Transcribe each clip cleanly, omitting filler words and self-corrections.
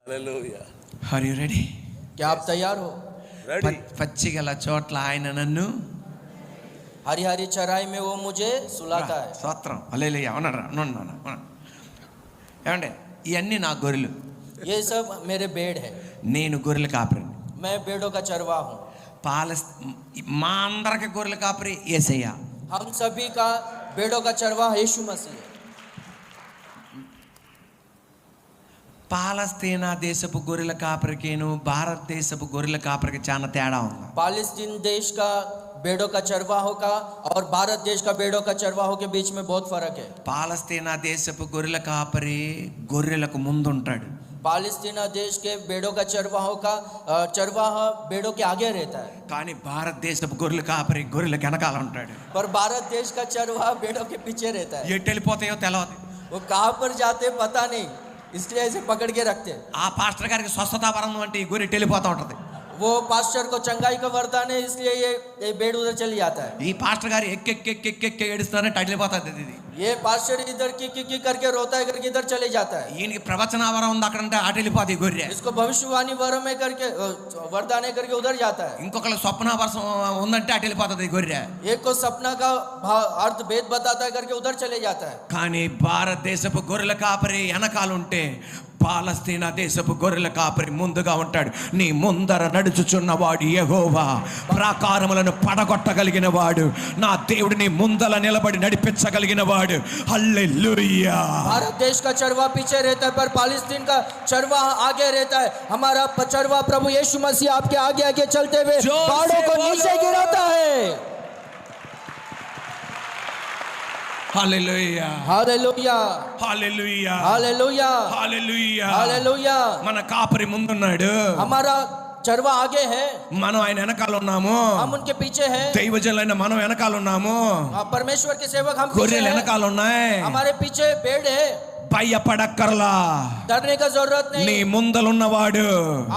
Hallelujah. Are you ready? क्या आप तैयार हो? Ready? పచ్చిగల చోట్ల ఆయన నన్ను हरी हरी चराई में वो मुझे सुलाता है। స్తోత్రం. హల్లెలూయా. అవునరా, ఏమండి, ఇవన్నీ నా గొర్రెలు. ये सब मेरे भेड़ है, నేను గొర్రెల కాపరిని. मैं भेड़ों का चरवाहा हूँ। మా అందరికి గొర్రెల కాపరి యేసయ్య. हम सभी का भेड़ों का चरवाहा यीशु मसीह है। పాలస్తీనా దేశపు గొర్రెల కాపరికేను భారతదేశపు గొర్రెల కాపరికి చాలా తేడా ఉంది. पालस्तीन देश का भेड़ों का चरवाहों का और भारत देश का भेड़ों का चरवाहों के बीच में बहुत फर्क है। పాలస్తీనా దేశపు గొర్రెల కాపరి గొర్రెలకు ముందు ఉంటాడు. पालस्तीना देश के भेड़ों का चरवाहों का चरवाहा भेड़ों के आगे रहता है, కానీ భారతదేశపు గొర్రెల కాపరి గొర్రెలకు వెనకాల ఉంటాడు. पर भारत देश का चरवाहा भेड़ों के पीछे रहता है। ఎటు వెళ్ళిపోతాయో తెలియదు. वो कहाँ पर जाते पता नहीं, इसलिए ऐसे पकड़ के रखते हैं। ఆ పాస్టర్ గారికి స్వస్థత వరం అంటే ఈ గొర్రె వెళ్ళిపోతూ ఉంటది. वो पास्टर को चंगाई का वरदान है, इसलिए ये भेड़ उधर चली जाता है। ఈ పాస్టర్ గారు ఎక్కెక్కెక్కెక్కెక్కె ఏడుస్తారంటే అటు వెళ్ళిపోతుంది ఇది. ये पास्टर इधर की करके रोता है करके इधर चले जाता है। ఈయనకి ప్రవచన వరం ఉంది అక్కడంటే అటు వెళ్ళిపోతుంది ఈ గొర్రె. इसको भविष्यवाणी वरम में करके वरदान है करके उधर जाता है। ఇంకొకళ్ళు స్వప్న వరం ఉందంటే అటు వెళ్ళిపోతుంది ఈ గొర్రె. एक को सपना का अर्थ भेद बताता है करके उधर चले जाता है। కానీ భారతదేశపు గొర్రెల కాపరి వెనకాలంటే పాలస్తీనా దేశపు గొర్రెల కాపరి ముందుగా ఉంటాడు. నీ ముందర నడుచుచున్నవాడు యెహోవా, ప్రాకారములను పడగొట్టగలిగిన వాడు, నా దేవుడు నీ ముందల నిలబడి నడిపించగలిగిన వాడు. హల్లెలూయా. भारत देश का चरवा पीछे रहता है, पर पालस्तीन का चरवा आगे रहता है। हमारा चरवा प्रभु यीशु मसीह आपके आगे आगे चलते हुए पहाड़ों को नीचे गिराता है। Hallelujah. Hallelujah hallelujah. Hallelujah hallelujah. Hallelujah. మన కాపరి ముందున్నాడు, हमारा चरवा आगे है, మనం ఆయన వెనకాల ఉన్నాము. हम उनके पीछे हैं। దైవజనులైన మనం వెనకాల ఉన్నాము. परमेश्वर के सेवक हम पीछे గొర్రెలు हैं, వెనకాల ఉన్నాయి. हमारे पीछे भेड़ है। భయపడక్కర్లా. डरने का जरूरत నీ नहीं, ముందలున్నవాడు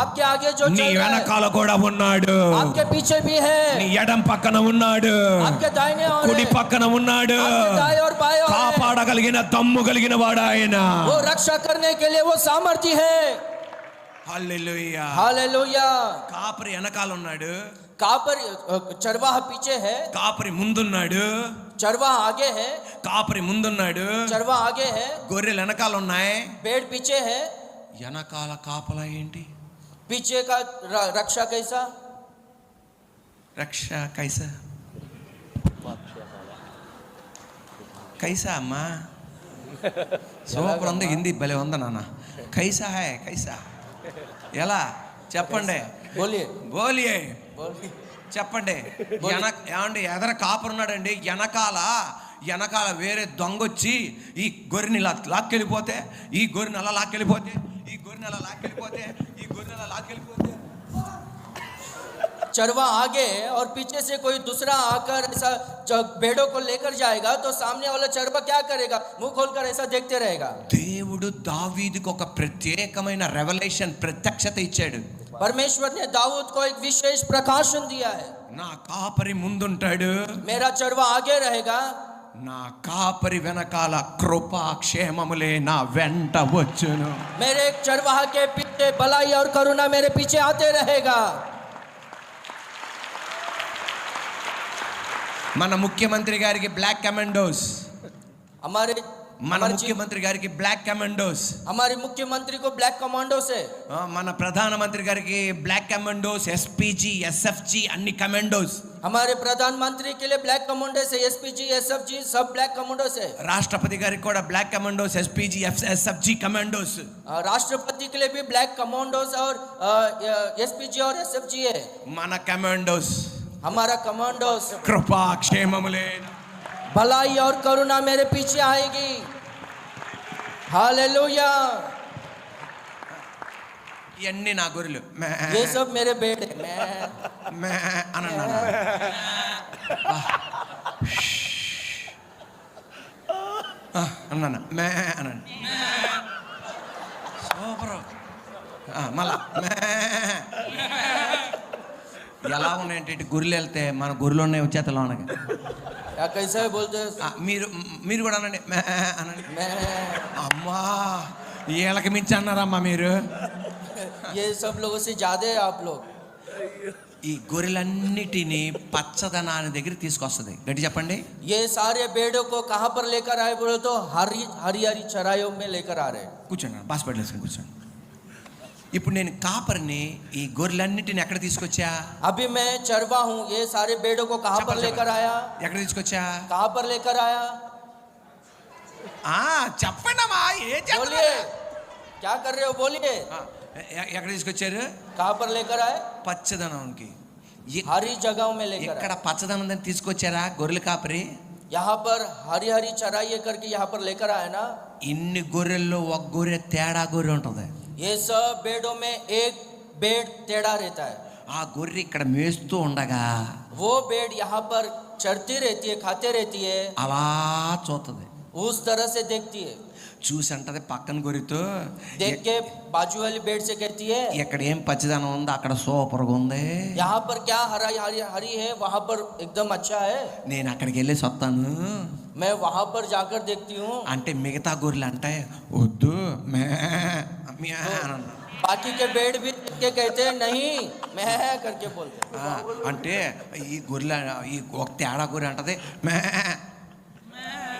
आपके आगे जो నీ चल रहा है వెనకాల కూడా ఉన్నాడు. आपके पीछे भी है, నీ ఎడం పక్కన ఉన్నాడు, आपके दाहिने और కుడి है, పక్కన ఉన్నాడు. आपके दाएं और बाएं और है। కాపాడగలిగిన దమ్ము కలిగిన వాడు ఆయన. वो रक्षा करने के लिए वो सामर्थ्य है। హల్లెలూయా. हालेलुया। కాపరి వెనకాల ఉన్నాడు, कापर चरवाहा पीछे है, కాపరి ముందున్నాడు. चरवाहा आगे है, కాపరి ముందున్నాడు, चरवाहा आगे है, గొర్రెలు వెనకాల ఉన్నాయి. भेड़ पीछे है। వెనకాల కాపలా ఏంటి? पीछे का रक्षा कैसा? రక్ష కైసా కైసా అమ్మా, సూపర్ ఉంది, హిందీ భలే ఉంది నాన్న. కైసా హై కైసా, ఎలా చెప్పండి? बोलिए బోలియే बोलिए। చెప్పండి. ఏమండి, ఎదర కాపరు ఉన్నాడండి, వెనకాల వేరే దొంగొచ్చి ఈ గొర్రెని లాక్కెళ్ళిపోతే, ఈ గొర్రెని అలా లాక్కెళ్ళిపోతే, ఈ గొర్రెని అలా లాక్కెళ్ళిపోతే, ఈ గొర్రెని అలా లాక్కెళ్ళిపోతే, चरवा आगे और पीछे से कोई दूसरा आकर ऐसा भेड़ों को लेकर जाएगा तो सामने वाला चरवा क्या करेगा? मुंह खोलकर ऐसा देखते रहेगा। దేవుడు దావీదుకు ఒక ప్రత్యేకమైన రెవల్యూషన్, ప్రత్యక్షత ఇచ్చాడు. परमेश्वर ने दाऊद को एक विशेष प्रकाशन दिया है। నా కాపరి ముందుంటాడు, मेरा चरवा आगे रहेगा, నా కాపరి వెనకాల కృపా క్షేమములే నా వెంట వచ్చును. मेरे चरवाहा के पीछे भलाई और करुणा मेरे पीछे आते रहेगा। మన ముఖ్యమంత్రి గారికి బ్లాక్ కమాండోస్, మన ముఖ్యమంత్రి గారికి బ్లాక్ కమాండోస్, हमारे मुख्यमंत्री को ब्लैक कमांडो से, మన ప్రధానమంత్రి గారికి బ్లాక్ కమాండోస్, ఎస్పీజీ, ఎస్ఎఫ్జీ అన్ని కమాండోస్. हमारे प्रधानमंत्री के लिए ब्लैक कमांडो से, एसपीजी एसएफजी सब ब्लैक कमांडो से। రాష్ట్రపతి గారికి కూడా బ్లాక్ కమాండోస్, ఎస్పీజీ, ఎస్ఎఫ్జీ కమాండోస్. राष्ट्रपति के लिए भी ब्लैक कमांडोस और एसपीजी और एसएफजी है। మన కమాండోస్ हमारा कमांडोस కృపా క్షేమములే, भलाई और करुणा मेरे पीछे आएगी। हालेलुया। ఇవన్నీ నా గొర్రెలు. ये सब मेरे बेटे అనండి అన్నా మే అనండి. సూపర్. మళ్ళా ఎలా ఉన్నాయంటే గొర్రెలు వెళ్తే మన గొర్రెలు ఉన్నాయి వచ్చేతలో అనగా क्या कैसे बोलते हैं? మీరు కూడా అనండి అనండి. అమ్మా వీళ్ళకి మించి అన్నారమ్మా మీరు. ये सब लोगों से ज्यादा है आप लोग। ఈ గొర్రెలన్నిటిని పచ్చదనాన్ని దగ్గర తీసుకొస్తుంది. గట్టి చెప్పండి. ये सारे भेड़ों को कहाँ पर लेकर आए बोले तो हरी हरी हरी चराइयों में लेकर आ रहे हैं। కూర్చోండి, బాస్పేట వేసుకుని కూర్చోండి. ఇప్పుడు నేను కాపర్ని ఈ గొర్రెలన్నిటిని ఎక్కడ తీసుకొచ్చా? अभी मैं चरवा हूँ, ये सारे भेड़ों को कहाँ पर लेकर आया? ఎక్కడ తీసుకొచ్చా? कहाँ पर लेकर आया? చెప్పండి అమ్మా, ఏ बोलिए, क्या कर रहे हो बोलिए। ఎక్కడ తీసుకొచ్చారు? कहाँ पर लेकर आए? పచ్చదనానికి. हरी जगहों में लेकर ఇక్కడ आए। పచ్చదనం తీసుకొచ్చారా గొర్రెల కాపరి? यहाँ पर हरी हरी चराइये करके यहाँ पर लेकर आए ना। ఇన్ని గొర్రెల్లో ఒక గొర్రె తేడా గొర్రె ఉంటుంది. ये सब भेड़ों में एक भेड़ टेढ़ा रहता है। ఆ గొర్రె ఇక్కడ మేస్తూ ఉండగా वो भेड़ यहाँ पर चरती रहती है, खाते रहती है, అలా చూస్తుంది. उस तरह से देखती है। చూసి అంటది పక్కన గొర్రెతో, देख के बाजू वाली भेड़ से कहती है ఇక్కడ ఏం పచ్చదనం ఉందో అక్కడ సూపర్గా ఉంది, यहाँ पर क्या हरा हरी हरी है, वहाँ पर एकदम अच्छा है, నేను అక్కడికి వెళ్ళేసి వస్తాను मैं वहाँ पर जाकर देखती हूँ। అంటే మిగతా గొర్రెలు అంటే వద్దు మే మ్యా అని అన్నాడు. बाकी के भेड़ भी देख के कहते हैं नहीं मैं करके बोलते हैं। అంటే ఈ గొర్రెల ఈ ఒక తేడా గొర్రె అంటది మే.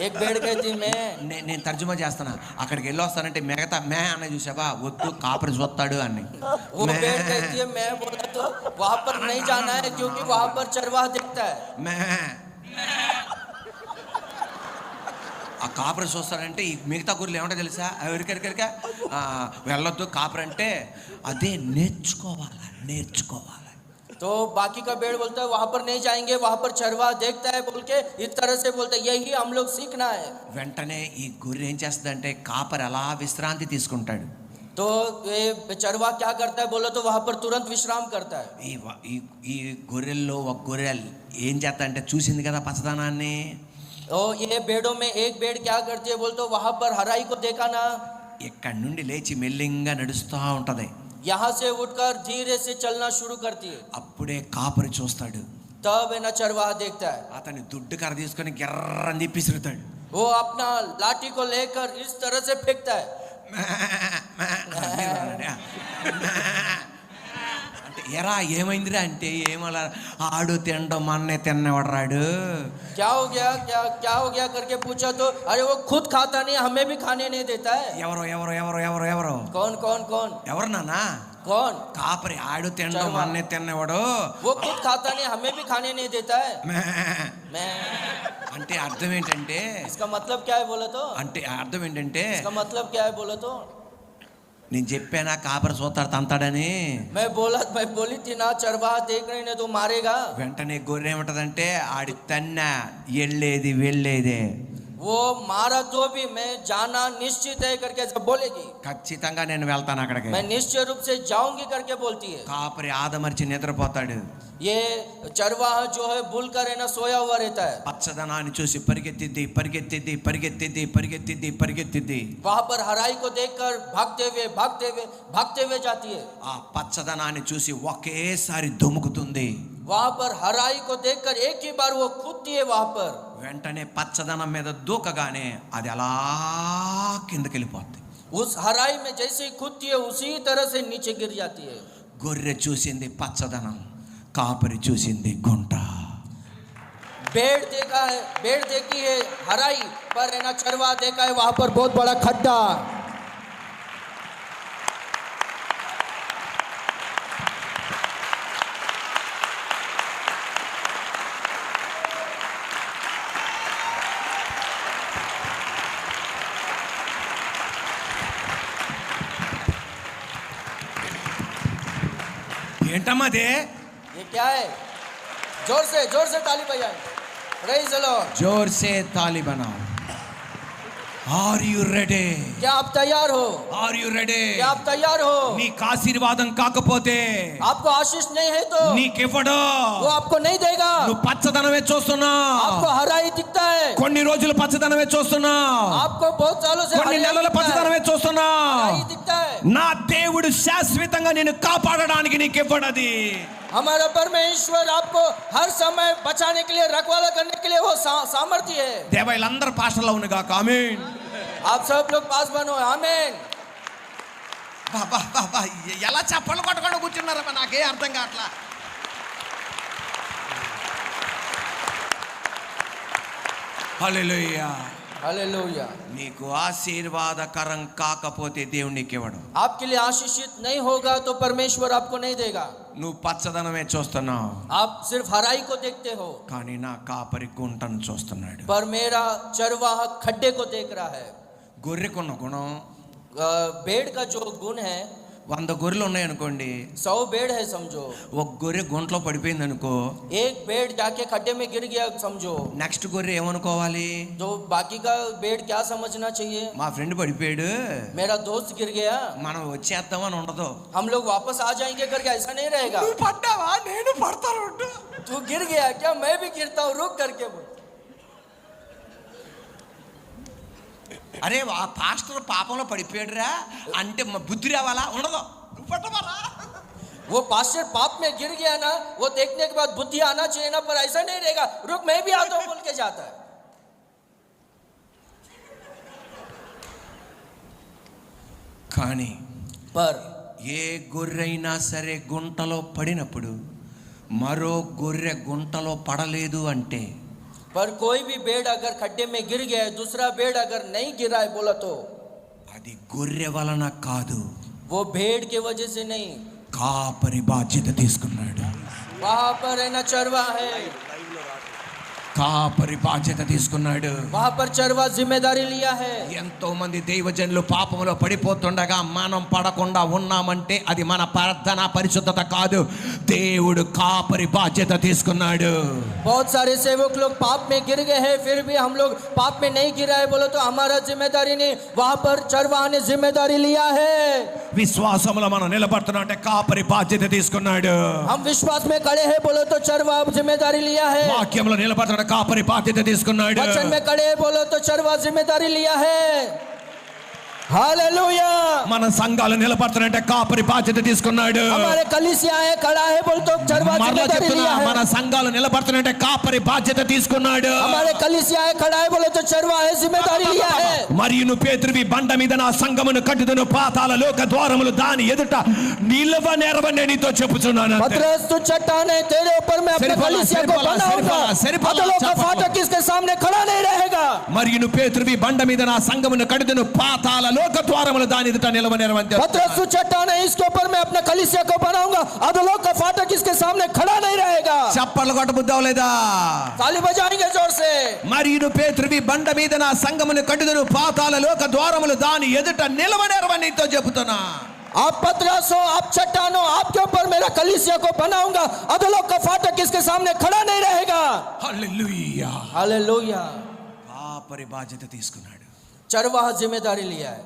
एक भेड़ कहती मैं, నేను తర్జుమా చేస్తాను. అక్కడికి వెళ్ళి వస్తానంటే మిగతా మే అన్న చూసావా, వద్దు కాపరి చూస్తాడు అని. वो भेड़ कहती है मैं बोला तो वहाँ पर नहीं जाना है क्योंकि वहाँ पर चरवाहा दिखता है। మే ఆ కాపరి చూస్తాడంటే ఈ మిగతా గొర్రెలు ఏమంటో తెలుసా, ఎవరికెరికెరిక వెళ్ళొద్దు కాపరి అంటే అదే నేర్చుకోవాలి. तो बाकी का भेड़ बोलता है वहाँ पर नहीं जाएंगे, वहाँ पर चरवाहा देखता है बोल के इस तरह से बोलते हैं, यही हम लोग सीखना है। వెంటనే ఈ గొర్రె ఏం చేస్తుందంటే కాపరి అలా విశ్రాంతి తీసుకుంటాడు. तो ये चरवाहा क्या करता है बोलो तो वहाँ पर तुरंत विश्राम करता है। ఈ గొర్రెల్లో ఒక గొర్రె ఏం చేస్తా అంటే చూసింది కదా పచ్చదనాన్ని, और ये भेड़ों में एक भेड़ क्या करती है बोल तो वहाँ पर हराई को देखा ना, ఇక్కడ నుండి లేచి మెల్లింగా నడుస్తూ ఉంటది. यहाँ से उठकर धीरे से चलना शुरू करती है। అప్పుడే కాపరి చూస్తాడు, तब है ना चरवाहा देखता है, అతని దుడ్డు కర్ర తీసుకొని గిర్రని తిప్పిసిరుతాడు. वो अपना लाठी को लेकर इस तरह से फेंकता है। అంటే ఎరా ఏమైందిరా అంటే ఏమలా ఆడు తినడం మన్నే తిన్నవాడు రాడు. क्या हो गया क्या क्या हो गया करके पूछा तो अरे वो खुद खाता नहीं, हमें भी खाने नहीं देता है। ఎవరో ఎవరో ఎవరో ఎవరో ఎవరో कौन कौन कौन ఎవరు నాన్నా? कौन? కాపరి ఆడు తినడం మన్నే తిన్నవాడు. वो खुद खाता नहीं, हमें भी खाने नहीं देता है। मैं అంటే అర్థం ఏంటంటే, इसका मतलब क्या है बोले तो, అంటే అర్థం ఏంటంటే इसका मतलब क्या है बोले तो, నేను చెప్పానా కాపరి చూస్తాడు తంతాడని. मैं बोली थी ना चरवाहा देख रहे ने तो मारेगा। వెంటనే గొర్రె ఏమంటదంటే ఆడి తన్న వెళ్ళేదే वो मारा तो भी मैं जाना निश्चित है करके ऐसा बोलेगी। ఖచ్చితంగా నేను వెళ్తాను అక్కడికి. मैं निश्चय रूप से जाऊंगी करके बोलती है। కాపరి ఆదమర్చి నిద్రపోతాడు. ये चरवाहा जो है भूल कर है ना सोया हुआ रहता है। పచ్చదనాన్ని చూసి పరిగెత్తిద్ది. वहाँ पर हराई को देखकर भागते हुए जाती है। ఆ పచ్చదనాన్ని చూసి ఒకేసారి దుముకుతుంది. वहाँ पर हराई को देखकर एक ही बार वो कूदती है वहाँ पर। వెంటనే పచ్చదనం మీద దూకగానే అది అలా కిందకి వెళ్ళిపోద్ది. उस हराई में जैसे कूदती है उसी तरह से नीचे गिर जाती है। గొర్రె చూసింది పచ్చదనం, కాపరి చూసింది గుంట. भेड़ देखी है हराई पर है ना चरवाहा देखा है वहाँ पर बहुत बड़ा खड्डा। ఏంటమ్మా అదే? ये क्या है? जोर से ताली बजाएं। Praise the lord. जोर से ताली बनाओ. Are you ready? क्या आप तैयार हो? Are you ready? क्या आप तैयार हो? నీకు ఆశీర్వాదం కాకపోతే, आपको आशीष नहीं है तो నీకివ్వడు. वो आपको नहीं देगा। నువ్వు పచ్చదనమే చూస్తున్నావు, आपको हराई दिखता है। కొన్ని రోజులు పచ్చదనమే చూస్తున్నావు, आपको बहुत सालों से కొన్ని हराई నెలల दिखता है। పచ్చదనమే చూస్తున్నావు. हराई दिखता है। నా దేవుడు శాశ్వతంగా నిన్ను కాపాడడానికి నీకు ఇవ్వడది. हमारा परमेश्वर आपको हर समय बचाने के लिए, रखवाला करने के लिए वो सामर्थ्य है। దేవాలందరూ పాస్టర్లు అవును గాక. ఆమేన్. आप सब लोग पास बनो। आमीन। బాబా బాబా ఎలా చప్పలు కొట్టకుండా కూర్చున్నారమ్మా, నాకే అర్థం కావట్లా. హల్లెలూయా. हालेलुया। నీకు ఆశీర్వాదకరం కాకపోతే దేవుడు నీకు ఇవ్వడు. आपके लिए आशीषित नहीं होगा तो परमेश्वर आपको नहीं देगा। నువ్వు పచ్చదనమే చూస్తున్నావు, आप सिर्फ हराई को देखते हो, కానీ నా కాపరి గుంటను చూస్తున్నాడు. पर मेरा चरवाह खड्डे को देख रहा है। గొర్రెకున్న గుణం, भेड़ का जो गुण है, 100 గొర్రెలు ఉన్నాయనుకోండి, 100 भेड़ है समझो, ఒక గొర్రె గుంటలో పడిపోయింది అనుకో, एक भेड़ जाके खड्डे में गिर गया समझो, నెక్స్ట్ గొర్రె ఏమనుకోవాలి? तो बाकी का भेड़ क्या समझना चाहिए? మా ఫ్రెండ్ పడిపోయాడు, मेरा दोस्त गिर गया, మనం వచ్చేద్దామని ఉండదు. हम लोग वापस आ जाएंगे करके ऐसा नहीं रहेगा। నువ్వు పడ్డావా, నేను పడతాను. तू गिर गया क्या, मैं भी गिरता हूँ, रुक करके बोल। అరే ఆ పాస్టర్ పాపంలో పడిపోయాడురా అంటే బుద్ధి రావాలా? ఉండదు. నువ్వు పట్టవాలా? वो पास्टर पाप में गिर गया ना, वो देखने के बाद बुद्धि आना चाहिए ना, पर ऐसा नहीं रहेगा, रुक मैं भी आता हूं बोल के जाता है। కానీ पर ఏ గొర్రెైనా సరే గుంటలో పడినప్పుడు మరో గొర్రె గుంటలో పడలేదు అంటే, पर कोई भी भेड़ अगर खड्डे में गिर गया है, दूसरा भेड़ अगर नहीं गिरा है बोला तो అది గొర్రె వలన కాదు, वो भेड़ के वजह से नहीं, కాపరి బాధ్యత తీసుకున్నాడు. वहां पर है ना चरवा है, కాపరి బాధ్యత తీసుకున్నాడు. वहां पर चरवा जिम्मेदारी लिया है। ఎంతో మంది దైవజనులు పాపములో పడిపోతుండగా మనం పడకుండా ఉన్నామంటే అది మన ప్రార్థన పరిశుద్ధత కాదు, దేవుడు కాపరి బాధ్యత తీసుకున్నాడు. बहुत सारे सेवक लोग पाप में गिर गए हैं, फिर भी हम लोग पाप में नहीं गिरा है बोलो तो हमारा जिम्मेदारी नहीं, वहां पर चरवा ने जिम्मेदारी लिया है। విశ్వాసములో మనం నిలబడుతున్నాం అంటే కాపరి బాధ్యత తీసుకున్నాడు. हम विश्वास में खड़े हैं बोलो तो चरवा जिम्मेदारी लिया है। వాక్యంలో నిలబడుతున్న కాపరి బాధ్యత తీసుకున్నాడు. वचन में खड़े हैं बोलो तो चरवा जिम्मेदारी लिया है। हालेलुया। మన సంఘాలు నిలబడుతున్నాయంటే కాపరి బాధ్యత తీసుకున్నాడు. हमारे कलीसिया है खड़ा है बोल तो चरवा మరలా जिम्मेदारी చెప్తున్నా, लिया మన है। సంఘాలు నిలబడుతున్నాయంటే కాపరి బాధ్యత తీసుకున్నాడు. हमारे कलीसिया है खड़ा है बोले तो चरवा है जिम्मेदारी लिया है। మరియును పేతురువి బండ మీద నా సంఘమును కట్టుదును, పాతాళ లోక ద్వారములు దాని ఎదుట నిలవ నెరవని నీతో చెప్పుచున్నాను. पतरस तू चट्टान है, तेरे ऊपर मैं अपने कलीसिया को बनाऊंगा, अधलों का फाटक इसके सामने खड़ा नहीं रहेगा। మరియును పేతురువి బండ మీద నా సంఘమును కట్టుదును, పాతాళ లోక ద్వారములు దాని ఎదుట నిలవ నెరవని. पतरस तू चट्टान है, इसके ऊपर मैं अपने कलीसिया को बनाऊंगा, अधलों का फाटक इसके सामने खड़ा नहीं रहेगा। చప్పలు కొట్టబుద్దావు లేదా? ताली बजाएंगे जोर से। మరియును పేతురువి బండ మీద నా సంఘమును కట్టుదును, పాతాళ లోక ద్వారములు దాని ఎదుట నిలవ నెరవని నీతో చెబుతున్నా. आप पतरस हो, आप चट्टान हो, आपके ऊपर मेरा कलीसिया को बनाऊंगा, अधलोक का फाटक इसके सामने खड़ा नहीं रहेगा। హల్లెలూయా. हालेलुया। కాపరి బాధ్యత తీసుకున్నాడు. चरवाहा जिम्मेदारी लिया है।